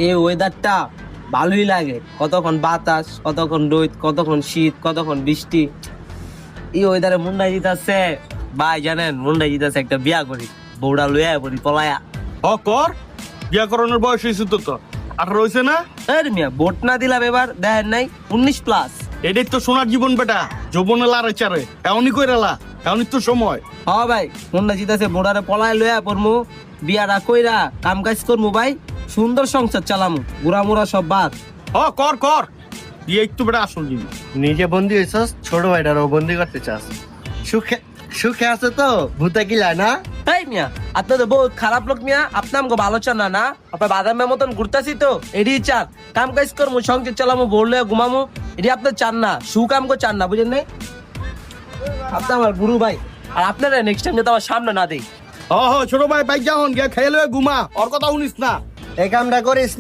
এই ওয়েদারটা ভালোই লাগে, কতক্ষণ বাতাস, কতক্ষণ রোদ, কতক্ষণ শীত, কতক্ষণ বৃষ্টি। এই ওয়েদারে মুন্ডাই জিতাছে ভাই, জানেন মুন্ডাই জিতাছে একটা বিয়া করি, বউড়া লইয়া পড়ি পলায়া। কর বিয়া করানোর বয়স হয়েছে তো 18 হয়েছে না? আরে মিয়া ভোট না দিলাম এবার, দেখেন নাই 19+। এটাই তো সোনার জীবন বেটা, যৌবনে লারে চারে এমনই কইরালা, এমনই তো সময়। হ্যাঁ ভাই, মুন্ডা জিতাছে, বউড়ারে পলায় লইয়া পড়মু, বিয়াটা কইরা কাম কাজ করমু ভাই, সুন্দর সংসার চালামু, গুড়া মুড়া সব বাদ। কর কর বিয়ে একটু বেটা আসল জিনিস। নিজে বন্দি হয়েছস, ছোট ভাইটারও বন্দি করতে চাস। সুখে সুখে আছে তো, ভূতে গিলায় না। এই মিয়া, আপনি তো বহুত খারাপ লোক মিয়া, আপনি আমাকে ভালো চান না না? আপনার বাদামের মতন ঘুরতাছি তো, এডি চান কাম কাজ করমু, সংসার চালামু, বললে ঘুমামু, এডি আপনি চান না, সুকাম কো চান না, বুঝেন নাই? আপনি আমার গুরু ভাই, আর আপনারা নেক্সট টাইম যাতে আমার সামনে না দেই। ছোট ভাই বাইক যাহন গিয়া খেয়ে লয়ে ঘুমা, ওর কথা শুনিস না। এই কামটা করিস